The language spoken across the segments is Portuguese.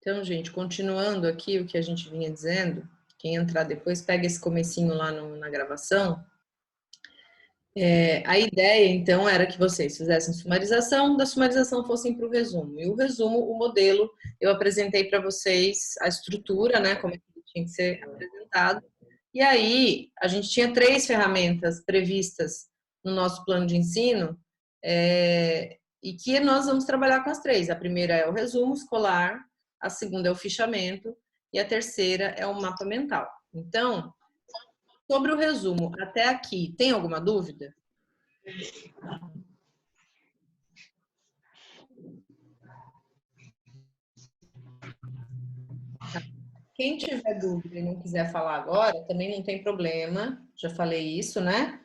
Então, gente, continuando aqui o que a gente vinha dizendo, quem entrar depois pega esse comecinho lá na gravação. A ideia, então, era que vocês fizessem sumarização, da sumarização fossem para o resumo. E o resumo, o modelo, eu apresentei para vocês a estrutura, né, como é que tinha que ser apresentado. E aí, a gente tinha 3 ferramentas previstas no nosso plano de ensino, e que nós vamos trabalhar com as 3. A primeira é o resumo escolar, a segunda é o fichamento, e a terceira é o mapa mental. Então, sobre o resumo, até aqui, tem alguma dúvida? Quem tiver dúvida e não quiser falar agora, também não tem problema. Já falei isso, né?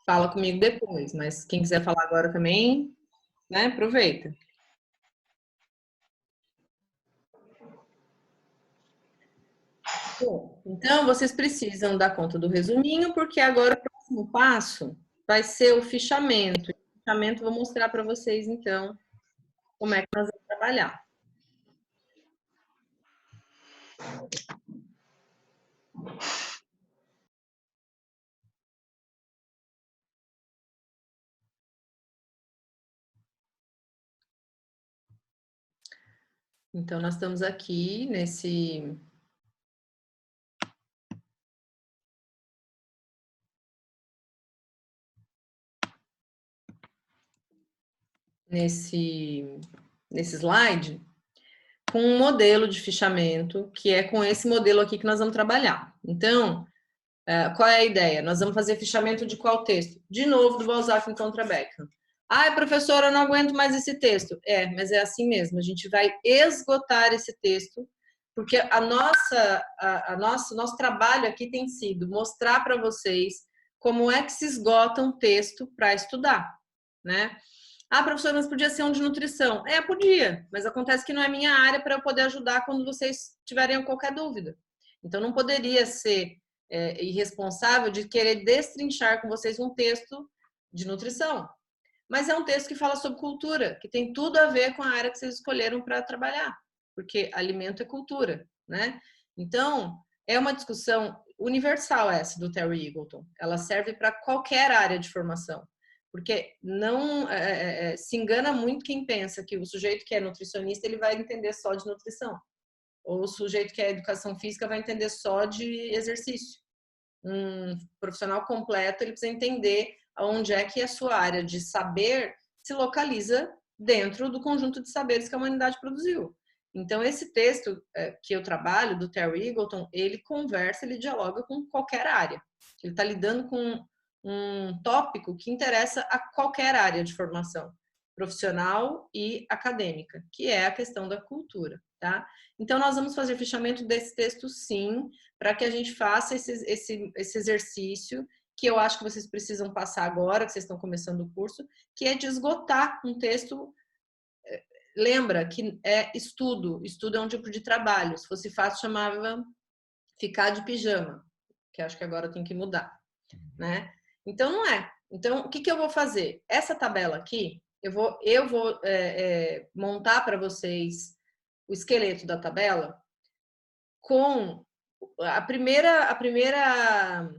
Fala comigo depois, mas quem quiser falar agora também, né? Aproveita. Bom, então vocês precisam dar conta do resuminho, porque agora o próximo passo vai ser o fichamento. O fichamento eu vou mostrar para vocês, então, como é que nós vamos trabalhar. Então, nós estamos aqui nesse slide, com um modelo de fichamento, que é com esse modelo aqui que nós vamos trabalhar. Então, qual é a ideia? Nós vamos fazer fichamento de qual texto? De novo, do Balzac encontra Beckham. Ai, professora, eu não aguento mais esse texto. Mas é assim mesmo, a gente vai esgotar esse texto, porque nosso trabalho aqui tem sido mostrar para vocês como é que se esgota um texto para estudar, né? Ah, professora, mas podia ser um de nutrição. Podia, mas acontece que não é minha área para eu poder ajudar quando vocês tiverem qualquer dúvida. Então, não poderia ser irresponsável de querer destrinchar com vocês um texto de nutrição. Mas é um texto que fala sobre cultura, que tem tudo a ver com a área que vocês escolheram para trabalhar, porque alimento é cultura, né? Então, é uma discussão universal essa do Terry Eagleton. Ela serve para qualquer área de formação. Porque não se engana muito quem pensa que o sujeito que é nutricionista ele vai entender só de nutrição. Ou o sujeito que é educação física vai entender só de exercício. Um profissional completo, ele precisa entender onde é que a sua área de saber se localiza dentro do conjunto de saberes que a humanidade produziu. Então, esse texto que eu trabalho, do Terry Eagleton, ele conversa, ele dialoga com qualquer área. Ele está lidando com um tópico que interessa a qualquer área de formação profissional e acadêmica, que é a questão da cultura, tá? Então, nós vamos fazer fechamento desse texto, sim, para que a gente faça esse exercício que eu acho que vocês precisam passar agora, que vocês estão começando o curso, que é de esgotar um texto. Lembra que é estudo é um tipo de trabalho. Se fosse fácil, chamava ficar de pijama, que acho que agora tem que mudar, né? Então, não é. Então, o que eu vou fazer? Essa tabela aqui, eu vou montar para vocês o esqueleto da tabela com a primeira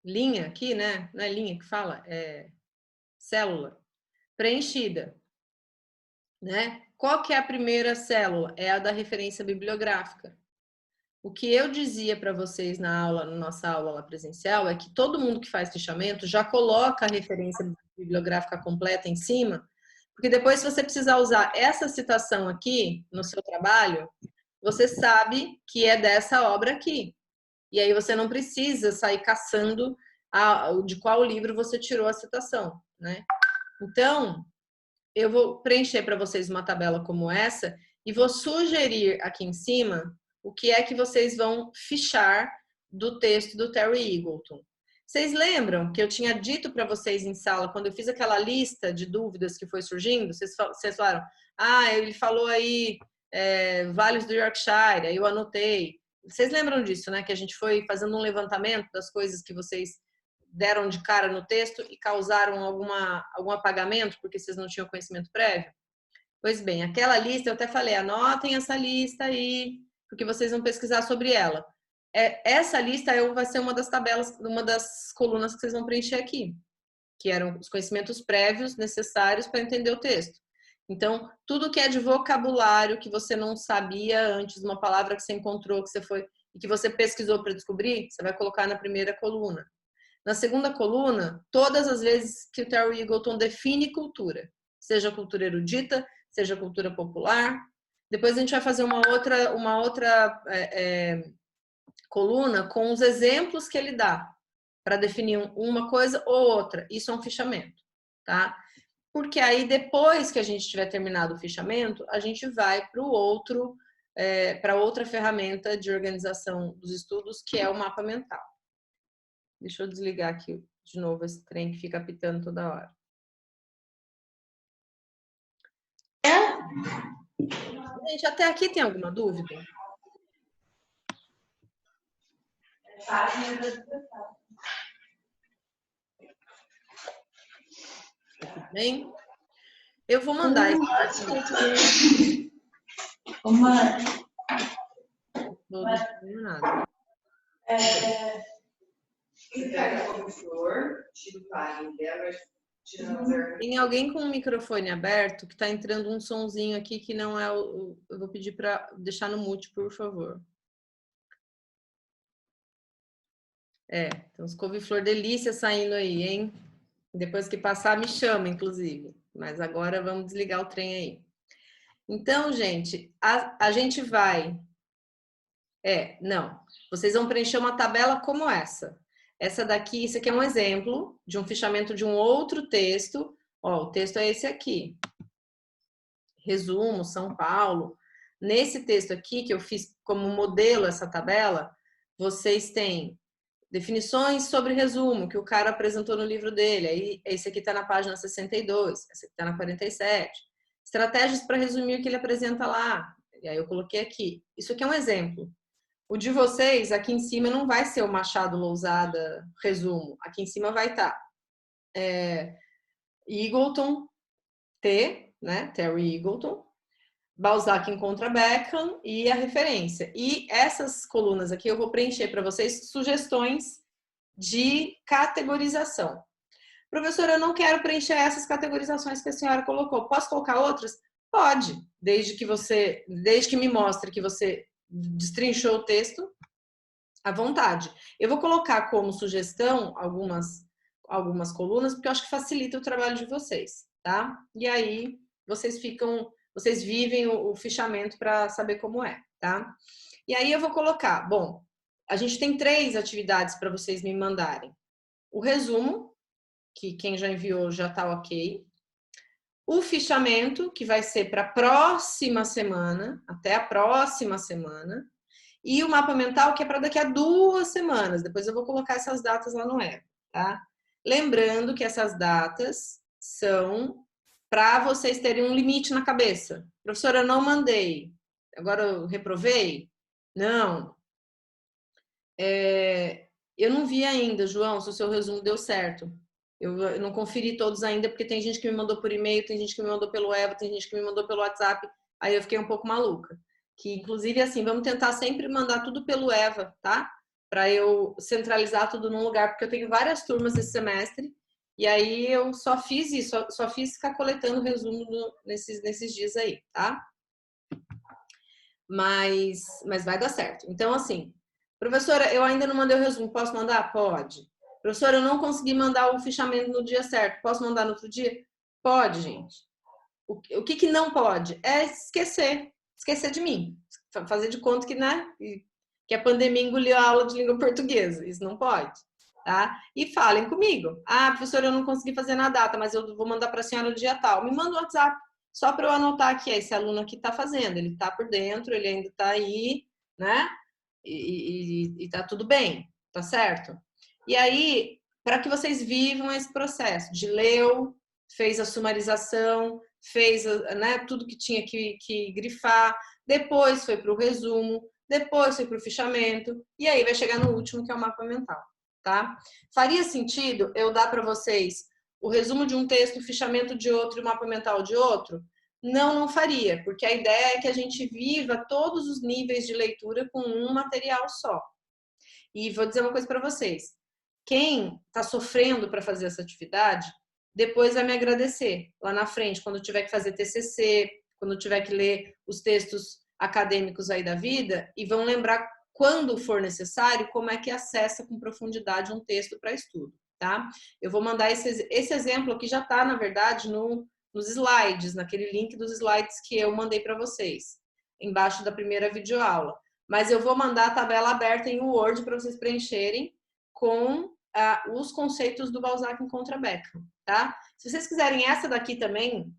linha aqui, né? Não é linha que fala, é célula preenchida, né? Qual que é a primeira célula? É a da referência bibliográfica. O que eu dizia para vocês na nossa aula lá presencial, é que todo mundo que faz fichamento já coloca a referência bibliográfica completa em cima, porque depois, se você precisar usar essa citação aqui no seu trabalho, você sabe que é dessa obra aqui. E aí você não precisa sair caçando de qual livro você tirou a citação, né? Então, eu vou preencher para vocês uma tabela como essa e vou sugerir aqui em cima o que é que vocês vão fichar do texto do Terry Eagleton. Vocês lembram que eu tinha dito para vocês em sala, quando eu fiz aquela lista de dúvidas que foi surgindo, vocês falaram, ele falou aí vales do Yorkshire, aí eu anotei. Vocês lembram disso, né? Que a gente foi fazendo um levantamento das coisas que vocês deram de cara no texto e causaram algum apagamento porque vocês não tinham conhecimento prévio? Pois bem, aquela lista, eu até falei, anotem essa lista aí, porque vocês vão pesquisar sobre ela. Essa lista vai ser uma das tabelas, uma das colunas que vocês vão preencher aqui, que eram os conhecimentos prévios necessários para entender o texto. Então, tudo que é de vocabulário que você não sabia antes, uma palavra que você encontrou, que você foi e que você pesquisou para descobrir, você vai colocar na primeira coluna. Na segunda coluna, todas as vezes que o Terry Eagleton define cultura, seja cultura erudita, seja cultura popular. Depois a gente vai fazer uma outra coluna com os exemplos que ele dá para definir uma coisa ou outra. Isso é um fichamento, tá? Porque aí depois que a gente tiver terminado o fichamento, a gente vai para para outra ferramenta de organização dos estudos, que é o mapa mental. Deixa eu desligar aqui de novo esse trem que fica apitando toda hora. Gente, até aqui tem alguma dúvida? Tudo bem? Eu vou mandar esse. Não deixando nada. Tem alguém com o microfone aberto que está entrando um sonzinho aqui que não é o. Eu vou pedir para deixar no mute, por favor. Tem uns couve-flor delícia saindo aí, hein? Depois que passar, me chama, inclusive. Mas agora vamos desligar o trem aí. Então, gente, a gente vai... Não. Vocês vão preencher uma tabela como essa. Essa daqui, isso aqui é um exemplo de um fichamento de um outro texto. Ó, o texto é esse aqui. Resumo, São Paulo. Nesse texto aqui, que eu fiz como modelo essa tabela, vocês têm definições sobre resumo, que o cara apresentou no livro dele. Aí, esse aqui está na página 62, esse aqui está na 47. Estratégias para resumir o que ele apresenta lá. E aí eu coloquei aqui. Isso aqui é um exemplo. O de vocês, aqui em cima, não vai ser o Machado Lousada resumo. Aqui em cima vai estar Eagleton, né? Terry Eagleton. Balzac encontra Beckham e a referência. E essas colunas aqui eu vou preencher para vocês sugestões de categorização. Professora, eu não quero preencher essas categorizações que a senhora colocou. Posso colocar outras? Pode, desde que me mostre que você destrinchou o texto, à vontade. Eu vou colocar como sugestão algumas colunas, porque eu acho que facilita o trabalho de vocês, tá? E aí vocês vivem o fichamento para saber como é, tá? E aí eu vou colocar, bom, a gente tem 3 atividades para vocês me mandarem. O resumo, que quem já enviou já tá ok. O fichamento, que vai ser para a próxima semana, até a próxima semana. E o mapa mental, que é para daqui a 2 semanas. Depois eu vou colocar essas datas lá no Evo, tá? Lembrando que essas datas são para vocês terem um limite na cabeça. Professora, eu não mandei. Agora eu reprovei? Não. Eu não vi ainda, João, se o seu resumo deu certo. Eu não conferi todos ainda, porque tem gente que me mandou por e-mail, tem gente que me mandou pelo Evo, tem gente que me mandou pelo WhatsApp. Aí eu fiquei um pouco maluca. Que, inclusive, assim, vamos tentar sempre mandar tudo pelo EVA, tá? Para eu centralizar tudo num lugar, porque eu tenho várias turmas esse semestre, e aí eu só fiz isso, só fiz ficar coletando resumo nesses dias aí, tá? Mas vai dar certo. Então, assim, professora, eu ainda não mandei o resumo, posso mandar? Pode. Professora, eu não consegui mandar o fichamento no dia certo, posso mandar no outro dia? Pode, gente. O que não pode? É esquecer de mim. Fazer de conta que, né, que a pandemia engoliu a aula de língua portuguesa. Isso não pode, tá? E falem comigo. Ah, professora, eu não consegui fazer na data, mas eu vou mandar para a senhora no dia tal. Me manda o WhatsApp, só para eu anotar que esse aluno aqui está fazendo. Ele está por dentro, ele ainda está aí, né? E tá tudo bem, tá certo? E aí, para que vocês vivam esse processo de leu, fez a sumarização, fez, né, tudo que tinha que grifar, depois foi para o resumo, depois foi para o fichamento, e aí vai chegar no último, que é o mapa mental, tá? Faria sentido eu dar para vocês o resumo de um texto, o fichamento de outro e o mapa mental de outro? Não, não faria, porque a ideia é que a gente viva todos os níveis de leitura com um material só. E vou dizer uma coisa para vocês: quem está sofrendo para fazer essa atividade, depois vai me agradecer lá na frente, quando tiver que fazer TCC, quando tiver que ler os textos acadêmicos aí da vida, e vão lembrar, quando for necessário, como é que acessa com profundidade um texto para estudo, tá? Eu vou mandar esse exemplo aqui, já está, na verdade, nos slides, naquele link dos slides que eu mandei para vocês, embaixo da primeira videoaula. Mas eu vou mandar a tabela aberta em Word para vocês preencherem com os conceitos do Balzac em contra Beckham, tá? Se vocês quiserem essa daqui também,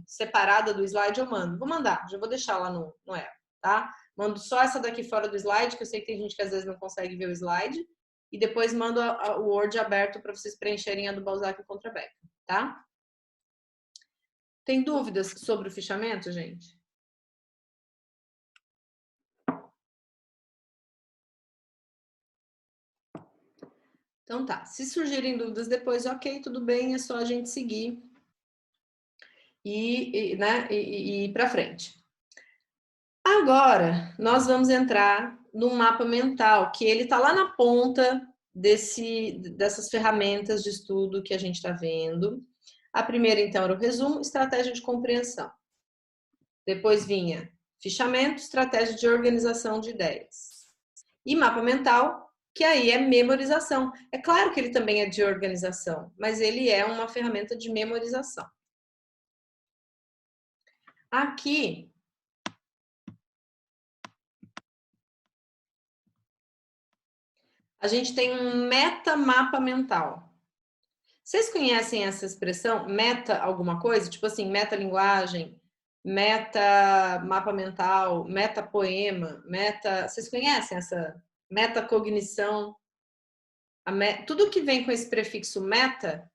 separada do slide, eu mando. Vou mandar, já vou deixar lá no app, tá? Mando só essa daqui fora do slide, que eu sei que tem gente que às vezes não consegue ver o slide, e depois mando o Word aberto para vocês preencherem a do Balzac em contra Beckham, tá? Tem dúvidas sobre o fichamento, gente? Então tá, se surgirem dúvidas depois, ok, tudo bem, é só a gente seguir e ir para frente. Agora, nós vamos entrar no mapa mental, que ele está lá na ponta dessas ferramentas de estudo que a gente está vendo. A primeira, então, era o resumo, estratégia de compreensão. Depois vinha fichamento, estratégia de organização de ideias. E mapa mental, que aí é memorização. É claro que ele também é de organização, mas ele é uma ferramenta de memorização. Aqui, a gente tem um metamapa mental. Vocês conhecem essa expressão, meta alguma coisa? Tipo assim, metalinguagem, meta mapa mental, meta poema, meta... Vocês conhecem essa metacognição? Tudo que vem com esse prefixo meta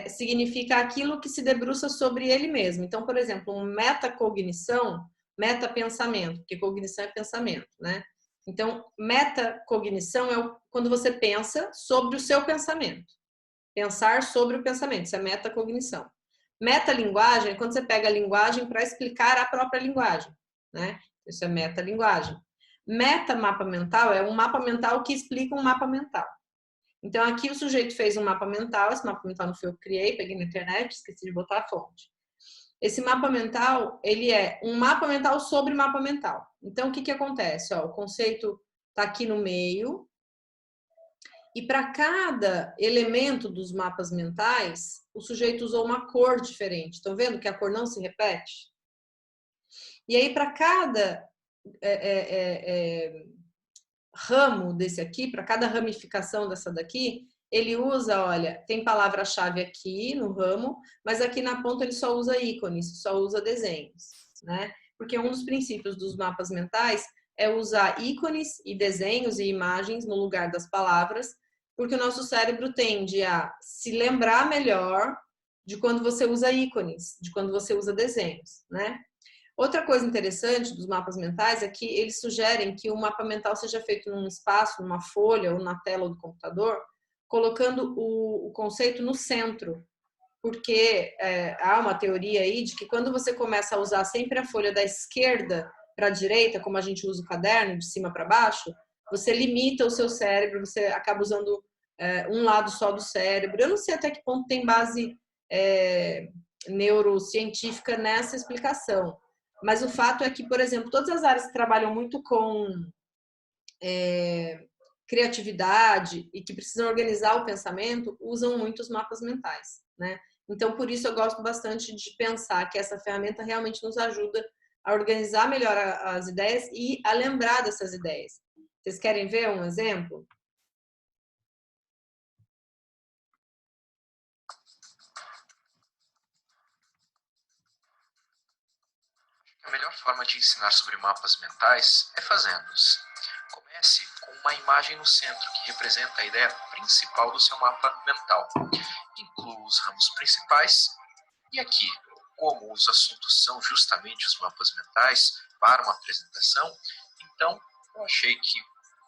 significa aquilo que se debruça sobre ele mesmo. Então, por exemplo, um metacognição, metapensamento, porque cognição é pensamento, né? Então, metacognição é quando você pensa sobre o seu pensamento. Pensar sobre o pensamento, isso é metacognição. Metalinguagem é quando você pega a linguagem para explicar a própria linguagem, né? Isso é metalinguagem. Metamapa mental é um mapa mental que explica um mapa mental. Então, aqui o sujeito fez um mapa mental, esse mapa mental não foi eu que criei, peguei na internet, esqueci de botar a fonte. Esse mapa mental, ele é um mapa mental sobre mapa mental. Então, o que acontece? O conceito está aqui no meio, e para cada elemento dos mapas mentais, o sujeito usou uma cor diferente. Estão vendo que a cor não se repete? E aí, para cada ramo desse aqui, para cada ramificação dessa daqui, ele usa, olha, tem palavra-chave aqui no ramo, mas aqui na ponta ele só usa ícones, só usa desenhos, né? Porque um dos princípios dos mapas mentais é usar ícones e desenhos e imagens no lugar das palavras, porque o nosso cérebro tende a se lembrar melhor de quando você usa ícones, de quando você usa desenhos, né? Outra coisa interessante dos mapas mentais é que eles sugerem que o mapa mental seja feito num espaço, numa folha ou na tela do computador, colocando o conceito no centro, porque há uma teoria aí de que quando você começa a usar sempre a folha da esquerda para a direita, como a gente usa o caderno, de cima para baixo, você limita o seu cérebro, você acaba usando um lado só do cérebro. Eu não sei até que ponto tem base neurocientífica nessa explicação, mas o fato é que, por exemplo, todas as áreas que trabalham muito com criatividade e que precisam organizar o pensamento usam muito os mapas mentais, né? Então, por isso eu gosto bastante de pensar que essa ferramenta realmente nos ajuda a organizar melhor as ideias e a lembrar dessas ideias. Vocês querem ver um exemplo? A melhor forma de ensinar sobre mapas mentais é fazendo-os. Comece com uma imagem no centro que representa a ideia principal do seu mapa mental. Inclua os ramos principais e aqui, como os assuntos são justamente os mapas mentais para uma apresentação, então eu achei que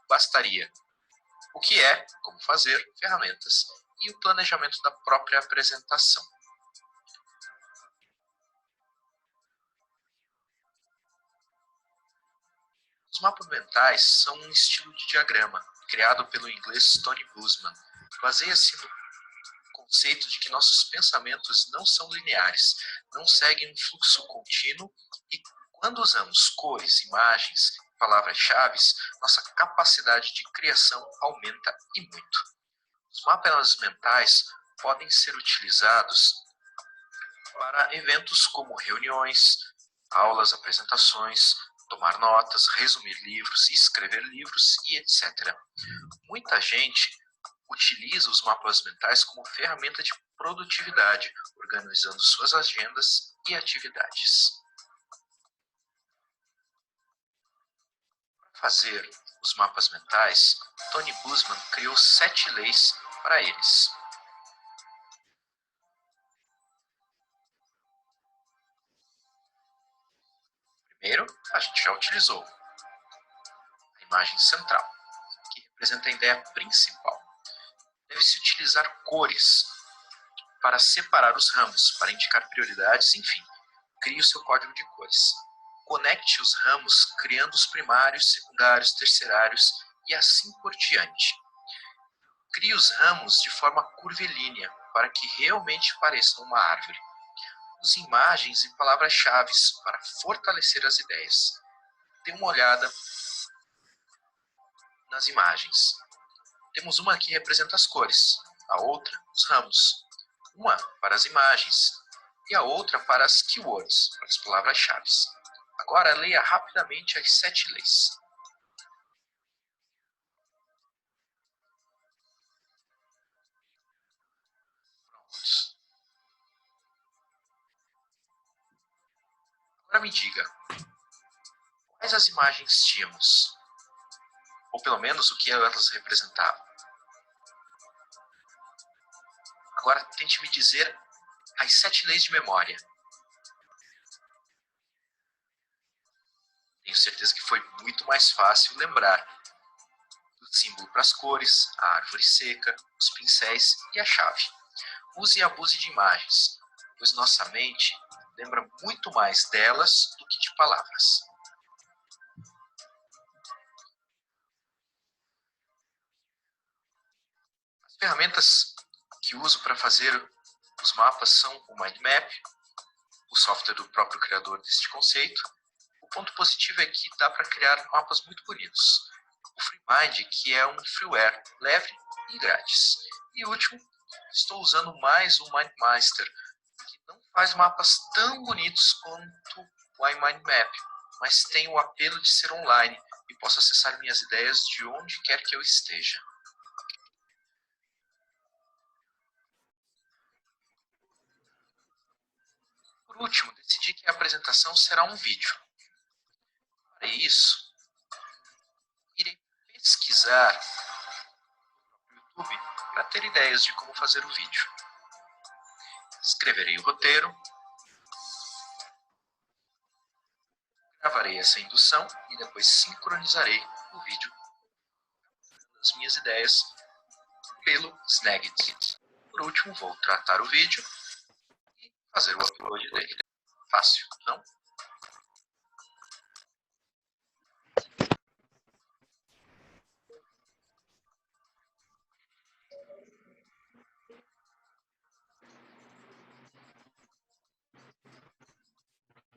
bastaria o que é, como fazer, ferramentas e o planejamento da própria apresentação. Os mapas mentais são um estilo de diagrama, criado pelo inglês Tony Buzman. Baseia-se no conceito de que nossos pensamentos não são lineares, não seguem um fluxo contínuo e quando usamos cores, imagens, palavras-chave, nossa capacidade de criação aumenta e muito. Os mapas mentais podem ser utilizados para eventos como reuniões, aulas, apresentações, tomar notas, resumir livros, escrever livros e etc. Muita gente utiliza os mapas mentais como ferramenta de produtividade, organizando suas agendas e atividades. Para fazer os mapas mentais, Tony Buzman criou 7 leis para eles. Primeiro, a gente já utilizou a imagem central, que representa a ideia principal. Deve-se utilizar cores para separar os ramos, para indicar prioridades, enfim, crie o seu código de cores. Conecte os ramos criando os primários, secundários, terciários e assim por diante. Crie os ramos de forma curvilínea, para que realmente pareçam uma árvore. Use imagens e palavras-chave para fortalecer as ideias. Dê uma olhada nas imagens. Temos uma que representa as cores, a outra os ramos. Uma para as imagens e a outra para as keywords, para as palavras-chave. Agora leia rapidamente as 7 leis. Prontos. Agora me diga, quais as imagens tínhamos? Ou pelo menos o que elas representavam? Agora tente me dizer as 7 leis de memória. Tenho certeza que foi muito mais fácil lembrar do símbolo para as cores, a árvore seca, os pincéis e a chave. Use e abuse de imagens, pois nossa mente lembra muito mais delas do que de palavras. As ferramentas que uso para fazer os mapas são o Mind Map, o software do próprio criador deste conceito. O ponto positivo é que dá para criar mapas muito bonitos. O FreeMind, que é um freeware leve e grátis. E último, estou usando mais o MindMaster, que não faz mapas tão bonitos quanto o iMindMap, mas tem o apelo de ser online e posso acessar minhas ideias de onde quer que eu esteja. Por último, decidi que a apresentação será um vídeo. Para isso, irei pesquisar no YouTube para ter ideias de como fazer o vídeo. Escreverei o roteiro, gravarei essa indução e depois sincronizarei o vídeo das minhas ideias pelo Snagit. Por último, vou tratar o vídeo e fazer o upload dele. Fácil, não?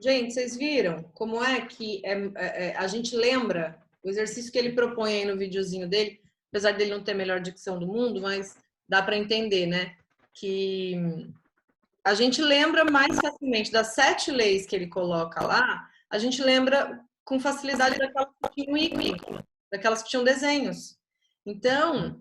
Gente, vocês viram como é que a gente lembra o exercício que ele propõe aí no videozinho dele, apesar dele não ter a melhor dicção do mundo, mas dá para entender, né? Que a gente lembra mais facilmente das 7 leis que ele coloca lá, a gente lembra com facilidade daquelas que tinham ícone, daquelas que tinham desenhos. Então,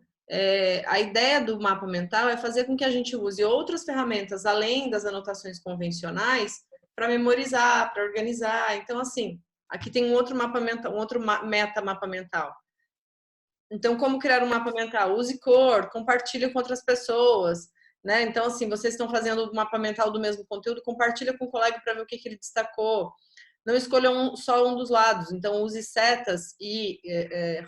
a ideia do mapa mental é fazer com que a gente use outras ferramentas além das anotações convencionais para memorizar, para organizar. Então, assim, aqui tem um outro mapa mental, um outro meta-mapa mental. Então, como criar um mapa mental? Use cor, compartilhe com outras pessoas, né? Então, assim, vocês estão fazendo o mapa mental do mesmo conteúdo, compartilha com o colega para ver o que ele destacou. Não escolha só um dos lados, então use setas e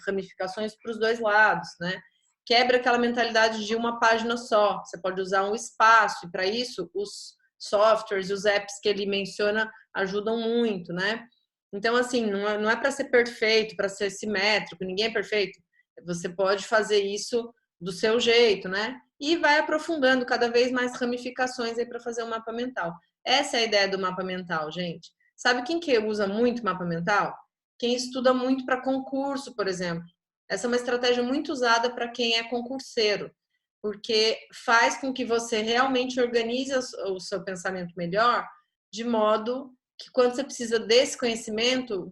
ramificações para os dois lados, né? Quebra aquela mentalidade de uma página só. Você pode usar um espaço, e para isso os softwares e os apps que ele menciona ajudam muito, né? Então, assim, não é para ser perfeito, para ser simétrico, ninguém é perfeito. Você pode fazer isso do seu jeito, né? E vai aprofundando cada vez mais ramificações aí para fazer o mapa mental. Essa é a ideia do mapa mental, gente. Sabe quem que usa muito mapa mental? Quem estuda muito para concurso, por exemplo. Essa é uma estratégia muito usada para quem é concurseiro, porque faz com que você realmente organize o seu pensamento melhor, de modo que quando você precisa desse conhecimento,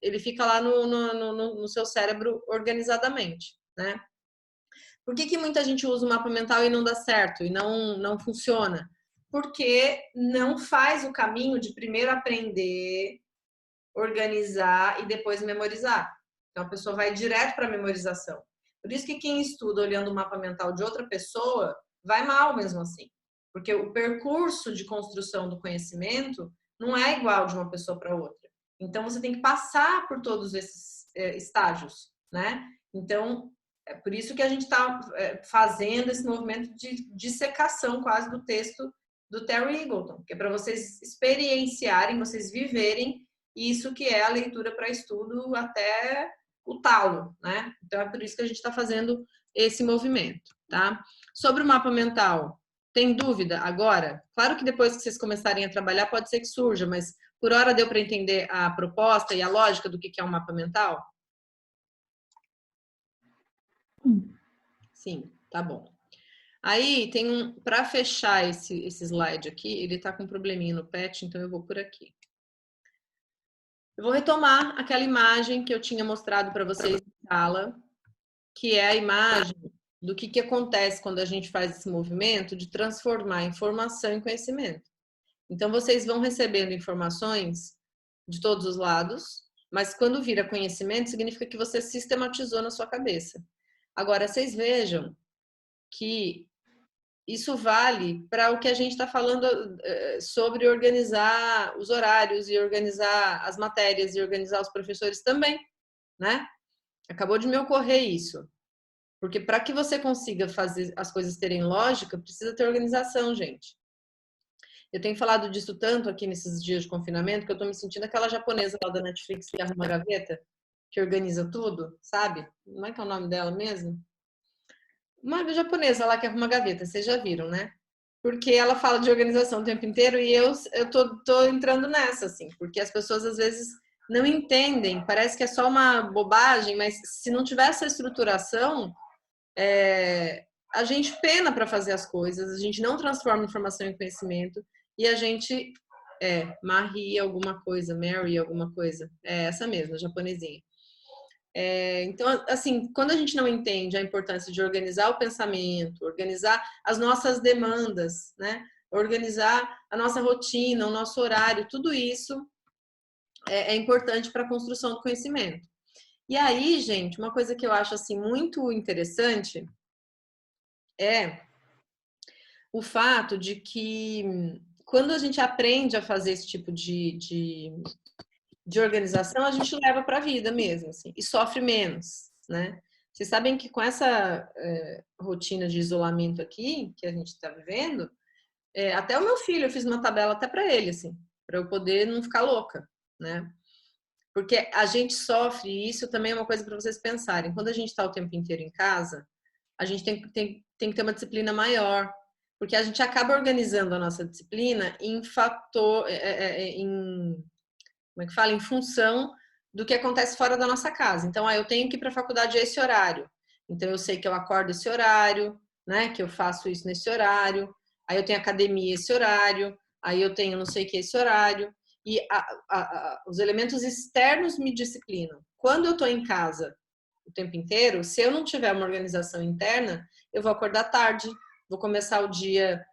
ele fica lá no seu cérebro organizadamente, né? Por que muita gente usa o mapa mental e não dá certo, e não funciona? Porque não faz o caminho de primeiro aprender, organizar e depois memorizar. Então a pessoa vai direto para a memorização. Por isso que quem estuda olhando o mapa mental de outra pessoa vai mal mesmo assim. Porque o percurso de construção do conhecimento não é igual de uma pessoa para outra. Então você tem que passar por todos esses estágios, né? Então é por isso que a gente está fazendo esse movimento de dissecação quase do texto do Terry Eagleton, que é para vocês experienciarem, vocês viverem isso que é a leitura para estudo até o talo, né? Então é por isso que a gente está fazendo esse movimento, tá? Sobre o mapa mental, tem dúvida agora? Claro que depois que vocês começarem a trabalhar pode ser que surja, mas por hora deu para entender a proposta e a lógica do que é um mapa mental? Sim, tá bom. Aí tem para fechar esse slide aqui, ele tá com um probleminha no pet, então eu vou por aqui. Eu vou retomar aquela imagem que eu tinha mostrado para vocês na sala, que é a imagem do que acontece quando a gente faz esse movimento de transformar informação em conhecimento. Então, vocês vão recebendo informações de todos os lados, mas quando vira conhecimento, significa que você sistematizou na sua cabeça. Agora, vocês vejam que isso vale para o que a gente está falando sobre organizar os horários e organizar as matérias e organizar os professores também, né? Acabou de me ocorrer isso. Porque para que você consiga fazer as coisas terem lógica, precisa ter organização, gente. Eu tenho falado disso tanto aqui nesses dias de confinamento que eu estou me sentindo aquela japonesa lá da Netflix que arruma a gaveta, que organiza tudo, sabe? Como é que é o nome dela mesmo? Uma japonesa lá que arruma a gaveta, vocês já viram, né? Porque ela fala de organização o tempo inteiro e eu tô entrando nessa, assim, porque as pessoas às vezes não entendem, parece que é só uma bobagem, mas se não tiver essa estruturação, a gente pena para fazer as coisas, a gente não transforma informação em conhecimento e a gente Marie alguma coisa, Mary alguma coisa, é essa mesma, japonesinha. Então, assim, quando a gente não entende a importância de organizar o pensamento, organizar as nossas demandas, né? Organizar a nossa rotina, o nosso horário, tudo isso é importante para a construção do conhecimento. E aí, gente, uma coisa que eu acho assim muito interessante é o fato de que quando a gente aprende a fazer esse tipo de organização, a gente leva para a vida mesmo, assim, e sofre menos, né? Vocês sabem que com essa rotina de isolamento aqui, que a gente está vivendo, até o meu filho, eu fiz uma tabela até para ele, assim, para eu poder não ficar louca, né? Porque a gente sofre, e isso também é uma coisa para vocês pensarem. Quando a gente está o tempo inteiro em casa, a gente tem que ter uma disciplina maior, porque a gente acaba organizando a nossa disciplina em como é que fala? Em função do que acontece fora da nossa casa. Então, eu tenho que ir para a faculdade a esse horário. Então, eu sei que eu acordo esse horário, né? Que eu faço isso nesse horário. Aí eu tenho academia esse horário. Aí eu tenho não sei o que esse horário. E os elementos externos me disciplinam. Quando eu estou em casa o tempo inteiro, se eu não tiver uma organização interna, eu vou acordar tarde, vou começar o dia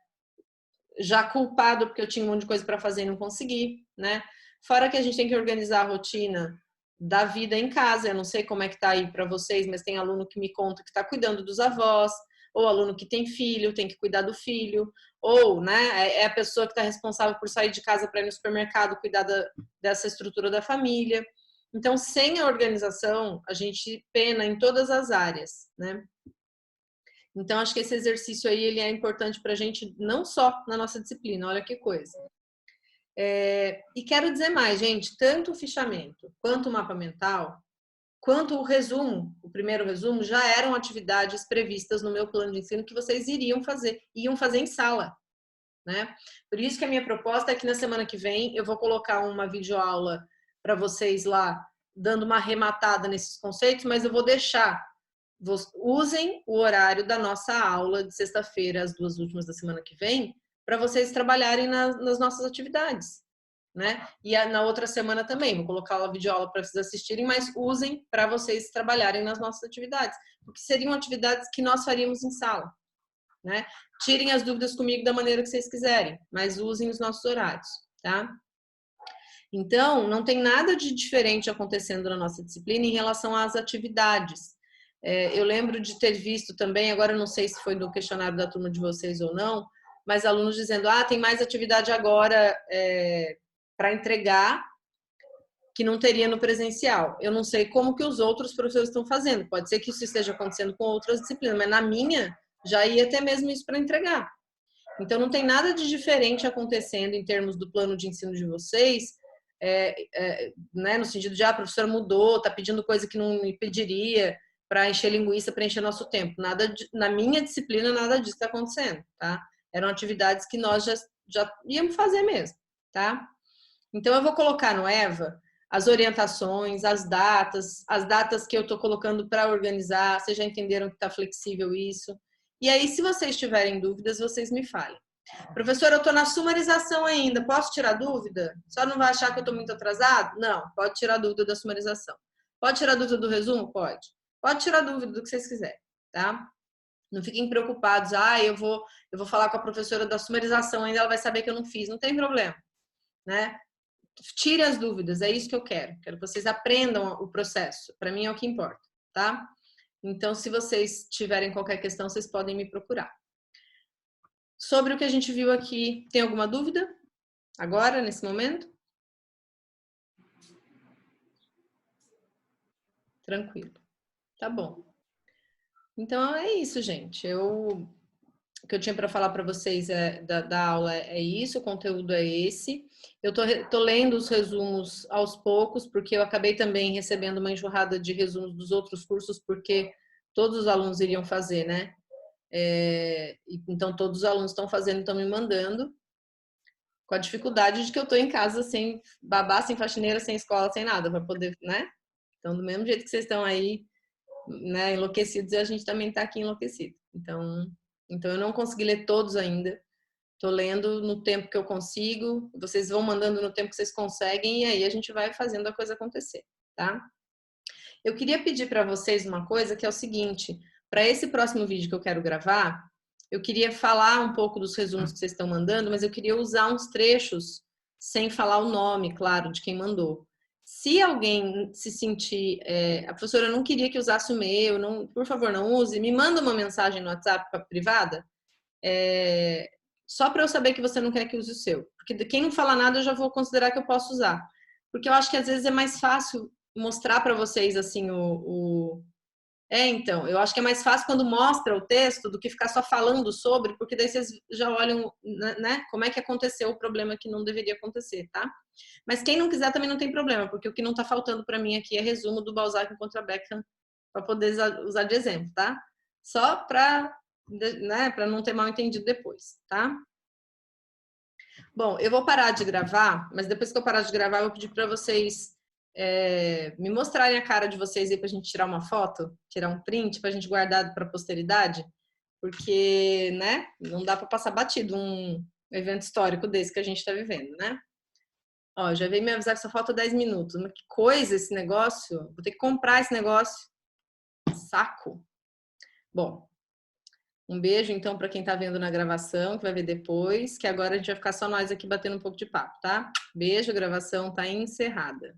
já culpado porque eu tinha um monte de coisa para fazer e não consegui, né? Fora que a gente tem que organizar a rotina da vida em casa. Eu não sei como é que tá aí para vocês, mas tem aluno que me conta que está cuidando dos avós, ou aluno que tem filho, tem que cuidar do filho, ou, né, é a pessoa que está responsável por sair de casa para ir no supermercado, cuidar dessa estrutura da família. Então, sem a organização, a gente pena em todas as áreas, né? Então, acho que esse exercício aí ele é importante para a gente, não só na nossa disciplina, olha que coisa. E quero dizer mais, gente, tanto o fichamento quanto o mapa mental, quanto o resumo, o primeiro resumo, já eram atividades previstas no meu plano de ensino que vocês iam fazer em sala, né? Por isso que a minha proposta é que na semana que vem eu vou colocar uma videoaula para vocês lá, dando uma arrematada nesses conceitos, mas eu vou deixar, usem o horário da nossa aula de sexta-feira, as 2 últimas da semana que vem, para vocês trabalharem nas nossas atividades, né? E na outra semana também, vou colocar a videoaula para vocês assistirem, mas usem para vocês trabalharem nas nossas atividades, porque seriam atividades que nós faríamos em sala, né? Tirem as dúvidas comigo da maneira que vocês quiserem, mas usem os nossos horários, tá? Então, não tem nada de diferente acontecendo na nossa disciplina em relação às atividades. Eu lembro de ter visto também, agora eu não sei se foi do questionário da turma de vocês ou não, mas alunos dizendo, tem mais atividade agora para entregar que não teria no presencial. Eu não sei como que os outros professores estão fazendo. Pode ser que isso esteja acontecendo com outras disciplinas, mas na minha já ia ter mesmo isso para entregar. Então não tem nada de diferente acontecendo em termos do plano de ensino de vocês, né, no sentido de a professora mudou, está pedindo coisa que não me pediria para encher linguiça, para encher nosso tempo. Na minha disciplina nada disso está acontecendo, tá? Eram atividades que nós já íamos fazer mesmo, tá? Então eu vou colocar no EVA as orientações, as datas que eu estou colocando para organizar. Vocês já entenderam que está flexível isso. E aí, se vocês tiverem dúvidas, vocês me falem. Professora, eu estou na sumarização ainda, posso tirar dúvida? Só não vai achar que eu estou muito atrasado? Não, pode tirar dúvida da sumarização. Pode tirar dúvida do resumo? Pode. Pode tirar dúvida do que vocês quiserem, tá? Não fiquem preocupados. Eu vou falar com a professora da sumarização ainda, ela vai saber que eu não fiz. Não tem problema, né? Tire as dúvidas, é isso que eu quero. Quero que vocês aprendam o processo. Para mim é o que importa, tá? Então, se vocês tiverem qualquer questão, vocês podem me procurar. Sobre o que a gente viu aqui, tem alguma dúvida? Agora, nesse momento? Tranquilo. Tá bom. Então, é isso, gente. O que eu tinha para falar para vocês da aula é isso, o conteúdo é esse. Eu tô lendo os resumos aos poucos, porque eu acabei também recebendo uma enxurrada de resumos dos outros cursos, porque todos os alunos iriam fazer, né? Então, todos os alunos estão fazendo, estão me mandando, com a dificuldade de que eu estou em casa sem babá, sem faxineira, sem escola, sem nada, para poder, né? Então, do mesmo jeito que vocês estão aí, né, enlouquecidos, a gente também está aqui enlouquecido. Então, eu não consegui ler todos ainda. Estou lendo no tempo que eu consigo, vocês vão mandando no tempo que vocês conseguem, e aí a gente vai fazendo a coisa acontecer, tá? Eu queria pedir para vocês uma coisa, que é o seguinte: para esse próximo vídeo que eu quero gravar, eu queria falar um pouco dos resumos que vocês estão mandando, mas eu queria usar uns trechos sem falar o nome, claro, de quem mandou. Se alguém se sentir, a professora não queria que usasse o meu, não, por favor, não use, me manda uma mensagem no WhatsApp privada, só para eu saber que você não quer que use o seu. Porque quem não fala nada eu já vou considerar que eu posso usar. Porque eu acho que às vezes é mais fácil mostrar para vocês assim então, eu acho que é mais fácil quando mostra o texto do que ficar só falando sobre, porque daí vocês já olham, né, como é que aconteceu o problema que não deveria acontecer, tá? Mas quem não quiser também não tem problema, porque o que não tá faltando para mim aqui é resumo do Balzac contra Beckham, para poder usar de exemplo, tá? Só para, né, para não ter mal entendido depois, tá? Bom, eu vou parar de gravar, mas depois que eu parar de gravar, eu vou pedir para vocês me mostrarem a cara de vocês aí pra gente tirar uma foto, tirar um print pra gente guardar pra posteridade, porque, né, não dá pra passar batido um evento histórico desse que a gente tá vivendo, né? Ó, já veio me avisar que só falta 10 minutos. Mas que coisa esse negócio. Vou ter que comprar esse negócio. Saco. Bom, um beijo então pra quem tá vendo na gravação, que vai ver depois, que agora a gente vai ficar só nós aqui batendo um pouco de papo, tá? Beijo, a gravação tá encerrada.